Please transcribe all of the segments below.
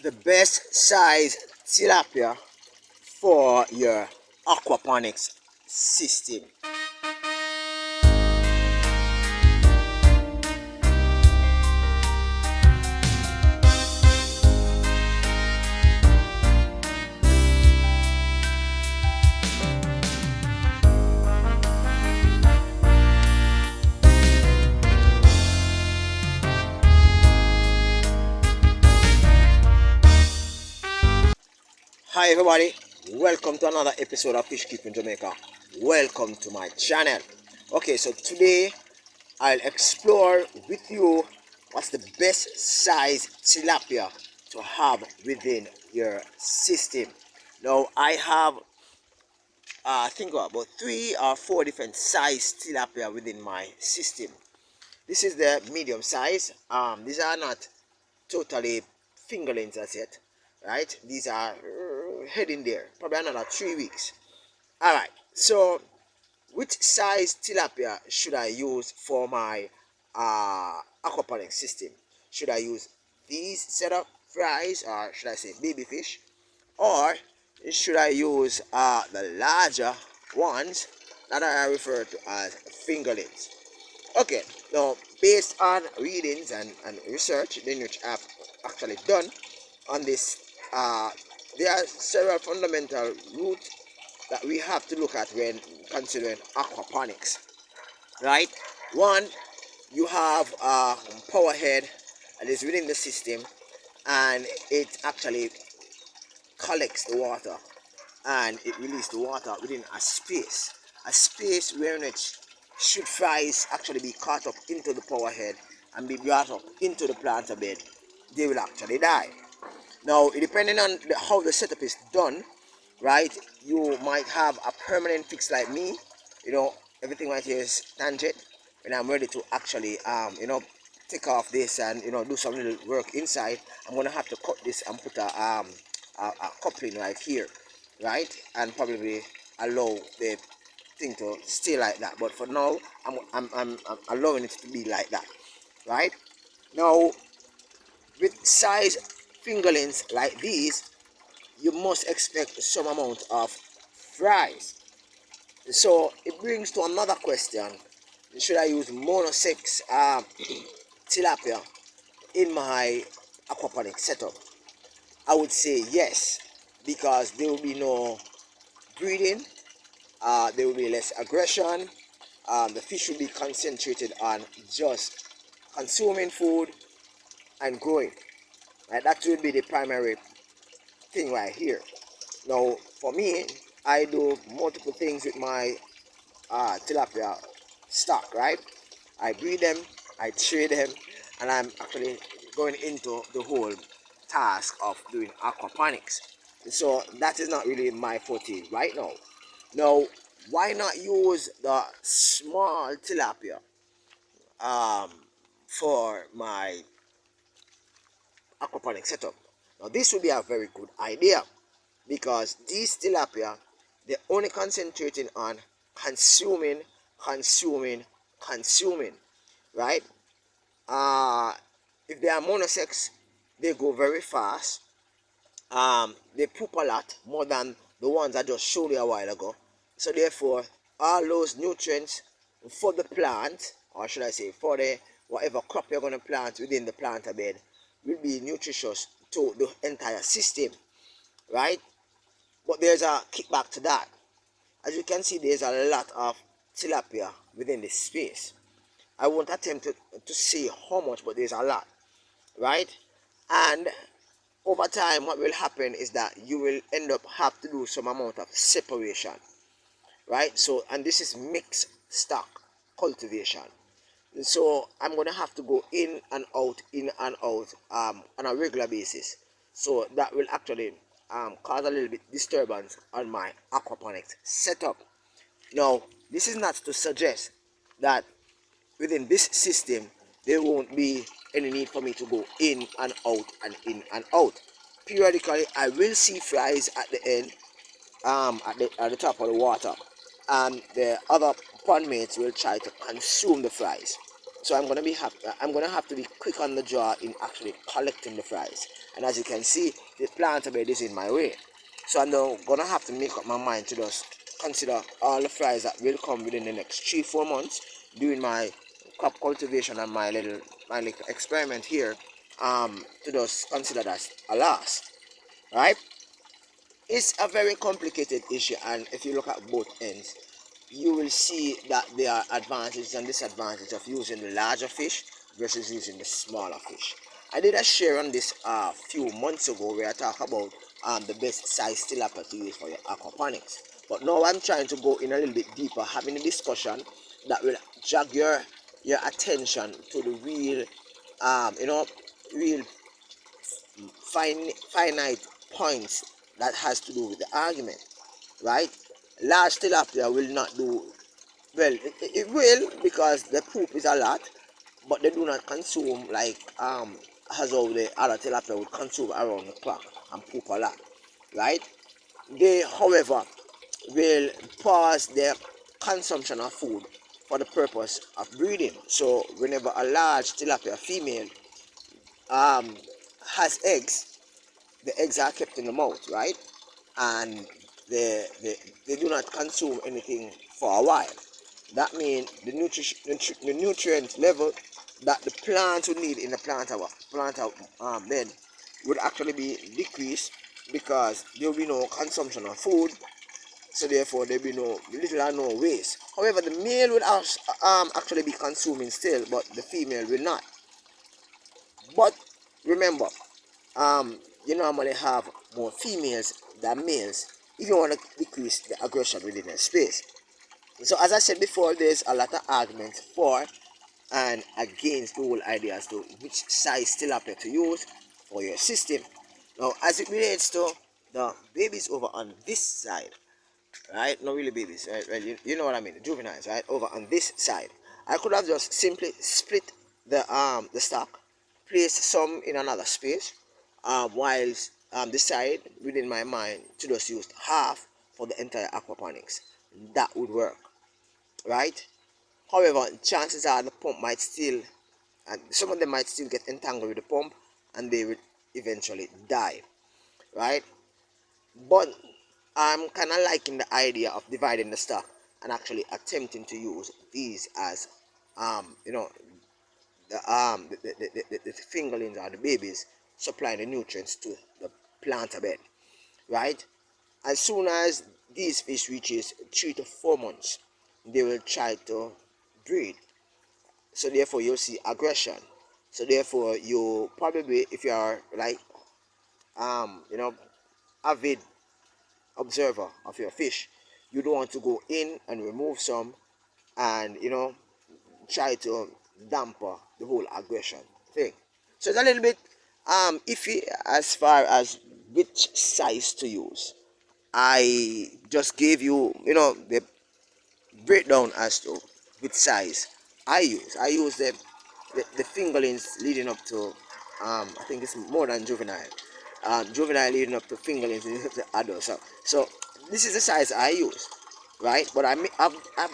the best size tilapia for your aquaponics system. Hi everybody, welcome to another episode of Fish Keeping Jamaica. Welcome to my channel. Okay, so today I'll explore with you what's the best size tilapia to have within your system. Now I have I think about 3 or 4 different size tilapia within my system. This is the medium size. These are not totally fingerlings as yet, right? These are heading there, probably another 3 weeks. All right, so which size tilapia should I use for my aquaponics system? Should I use these setup fries, or should I say baby fish, or should I use the larger ones that I refer to as fingerlings? Okay, now based on readings and research which I've actually done on this, there are several fundamental roots that we have to look at when considering aquaponics, right? One, you have a power head that is within the system, and it actually collects the water and it releases the water within a space where it should fries actually be caught up into the power head and be brought up into the planter bed, they will actually die. Now, depending on how the setup is done, right, you might have a permanent fix like me. Everything right here is tangent. When I'm ready to actually take off this and do some little work inside, I'm gonna have to cut this and put a coupling right here, right, and probably allow the thing to stay like that. But for now, I'm allowing it to be like that, right? Now, with size fingerlings like these, you must expect some amount of fries. So it brings to another question: should I use monosex tilapia in my aquaponic setup? I would say yes, because there will be no breeding, there will be less aggression. The fish will be concentrated on just consuming food and growing. Right? That will be the primary thing right here. Now, for me, I do multiple things with my tilapia stock, right? I breed them, I trade them, and I'm actually going into the whole task of doing aquaponics. So that is not really my forte right now. Now, why not use the small tilapia for my aquaponics setup? Now, this would be a very good idea, because these tilapia, they're only concentrating on consuming, right? If they are monosex, they go very fast. They poop a lot more than the ones I just showed you a while ago. So therefore, all those nutrients for the plant, or should I say for the whatever crop you're going to plant within the planter bed, will be nutritious to the entire system, right? But there's a kickback to that. As you can see, there's a lot of tilapia within this space. I won't attempt to say how much, but there's a lot, right? And over time, what will happen is that you will end up have to do some amount of separation, right? So, and this is mixed stock cultivation. And so I'm going to have to go in and out on a regular basis. So that will actually cause a little bit disturbance on my aquaponics setup. Now, this is not to suggest that within this system there won't be any need for me to go in and out and in and out. Periodically, I will see flies at the end, at the top of the water, and the other pond mates will try to consume the flies. So I'm gonna have to be quick on the draw in actually collecting the fries. And as you can see, the planter bed is in my way. So I'm now gonna have to make up my mind to just consider all the fries that will come within the next 3-4 months doing my crop cultivation and my little experiment here. To just consider that a loss, right? It's a very complicated issue, and if you look at both ends, you will see that there are advantages and disadvantages of using the larger fish versus using the smaller fish. I did a share on this a few months ago where I talk about the best size tilapia to use for your aquaponics. But now I'm trying to go in a little bit deeper, having a discussion that will drag your attention to the real, real finite points that has to do with the argument, right? Large tilapia will not do well. It will, because the poop is a lot, but they do not consume like as how the other tilapia would consume around the clock and poop a lot, right? They, however, will pause their consumption of food for the purpose of breeding. So whenever a large tilapia female um, has eggs, the eggs are kept in the mouth, right? And they do not consume anything for a while. That means the nutrient level that the plant would need in the plant bed would actually be decreased, because there will be no consumption of food. So therefore there will be no little or no waste. However, the male would actually be consuming still, but the female will not. But remember, you normally have more females than males if you want to decrease the aggression within a space. So as I said before, there's a lot of arguments for and against the whole idea as to which size tilapia to use for your system. Now, as it relates to the babies over on this side, right? Not really babies, right? Well, you know what I mean, the juveniles, right? Over on this side, I could have just simply split the stock, place some in another space, whilst the side within my mind to just use half for the entire aquaponics. That would work, right? However, chances are the pump might still, and some of them might still get entangled with the pump, and they will eventually die, right? But I'm kind of liking the idea of dividing the stock and actually attempting to use these as, you know, the fingerlings or the babies supplying the nutrients to the planter bed, right? As soon as these fish reaches 3 to 4 months, they will try to breed. So therefore, you'll see aggression. So therefore, you probably, if you are like, you know, avid observer of your fish, you don't want to go in and remove some and, you know, try to damper the whole aggression thing. So it's a little bit iffy as far as which size to use. I just gave you, you know, the breakdown as to which size I use. I use the fingerlings leading up to I think it's more than juvenile. Juvenile leading up to fingerlings leading up to adult. So this is the size I use, right? But I've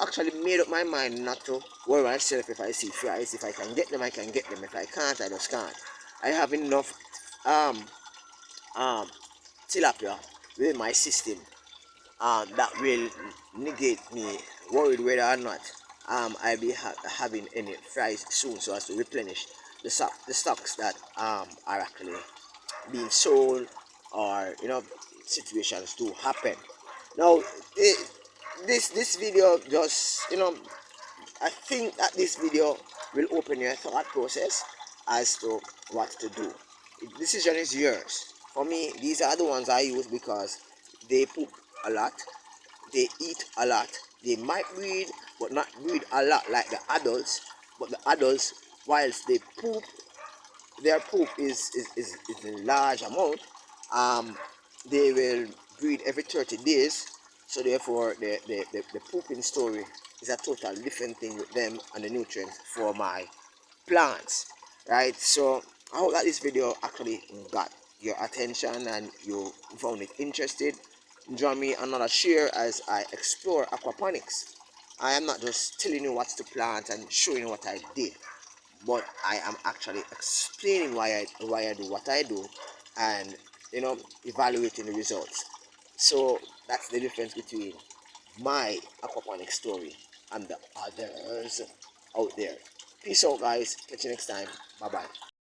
actually made up my mind not to worry myself if I see fries. If I can get them, I can get them. If I can't, I just can't. I have enough um um tilapia within my system that will negate me worried whether or not I'll be having any fries soon, so as to replenish the stocks that are actually being sold, or, you know, situations do happen. Now, this video just, you know, I think that this video will open your thought process as to what to do. The decision is yours. For me, these are the ones I use because they poop a lot, they eat a lot, they might breed, but not breed a lot like the adults. But the adults, whilst they poop, their poop is in large amount, um, they will breed every 30 days. So therefore, the pooping story is a totally different thing with them and the nutrients for my plants, right? So I hope that this video actually got your attention and you found it interested. Join me another share as I explore aquaponics. I am not just telling you what to plant and showing you what I did. but I am actually explaining why I do what I do, and evaluating the results. So that's the difference between my aquaponics story and the others out there. Peace out, guys. Catch you next time. Bye bye.